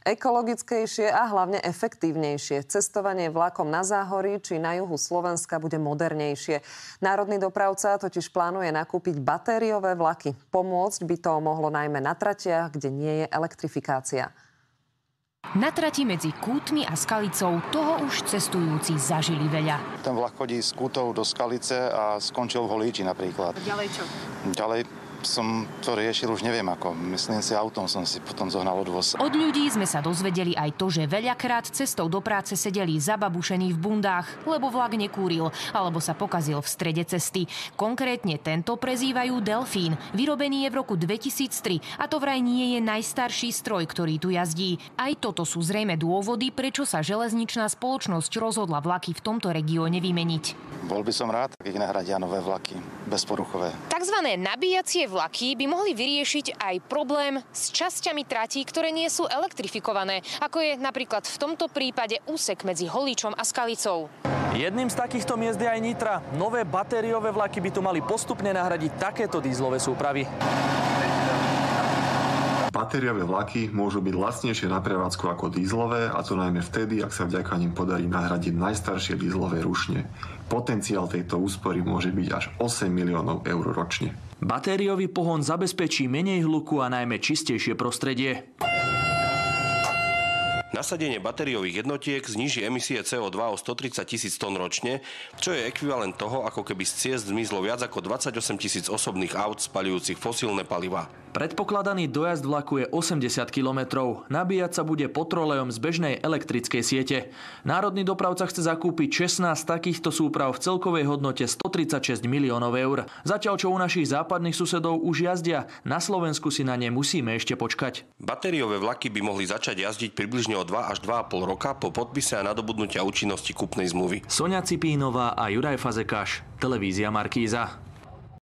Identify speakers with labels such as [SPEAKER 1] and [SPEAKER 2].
[SPEAKER 1] Ekologickejšie a hlavne efektívnejšie. Cestovanie vlakom na Záhorí či na juhu Slovenska bude modernejšie. Národný dopravca totiž plánuje nakúpiť batériové vlaky. Pomôcť by to mohlo najmä na tratiach, kde nie je elektrifikácia.
[SPEAKER 2] Na trati medzi Kútmi a Skalicou toho už cestujúci zažili veľa.
[SPEAKER 3] Ten vlak chodí z Kútov do Skalice a skončil v Holíči napríklad.
[SPEAKER 2] Ďalej čo?
[SPEAKER 3] Ďalej som to riešil, už neviem ako. Myslím si, autom som si potom zohnal odvoz.
[SPEAKER 2] Od ľudí sme sa dozvedeli aj to, že veľakrát cestou do práce sedeli zababušení v bundách, lebo vlak nekúril, alebo sa pokazil v strede cesty. Konkrétne tento prezývajú Delfín. Vyrobený je v roku 2003 a to vraj nie je najstarší stroj, ktorý tu jazdí. Aj toto sú zrejme dôvody, prečo sa železničná spoločnosť rozhodla vlaky v tomto regióne vymeniť.
[SPEAKER 3] Bol by som rád, ak ich nahradia nové vlaky, bezporuchové.
[SPEAKER 2] Takzvané nabíjacie vlaky by mohli vyriešiť aj problém s časťami tratí, ktoré nie sú elektrifikované, ako je napríklad v tomto prípade úsek medzi Holíčom a Skalicou.
[SPEAKER 4] Jedným z takýchto miest je aj Nitra. Nové batériové vlaky by tu mali postupne nahradiť takéto dízlové súpravy.
[SPEAKER 5] Batériové vlaky môžu byť lacnejšie na prevádzku ako dízlové, a to najmä vtedy, ak sa vďaka nim podarí nahradiť najstaršie dízlové rušne. Potenciál tejto úspory môže byť až 8 miliónov eur ročne.
[SPEAKER 4] Batériový pohon zabezpečí menej hluku a najmä čistejšie prostredie.
[SPEAKER 6] Nasadenie batériových jednotiek zníži emisie CO2 o 130 000 tón ročne, čo je ekvivalent toho, ako keby z ciest zmizlo viac ako 28 000 osobných aut spaľujúcich fosílne palivá.
[SPEAKER 4] Predpokladaný dojazd vlaku je 80 kilometrov. Nabíjať sa bude potrolejom z bežnej elektrickej siete. Národný dopravca chce zakúpiť 16 takýchto súprav v celkovej hodnote 136 miliónov eur. Zatiaľ, čo u našich západných susedov už jazdia, na Slovensku si na ne musíme ešte počkať.
[SPEAKER 6] Batériové vlaky by mohli začať jazdiť približne o 2 až 2,5 roka po podpise a nadobudnutia účinnosti kúpnej zmluvy.
[SPEAKER 4] Soňa Cipínová a Juraj Fazekáš, televízia Markíza.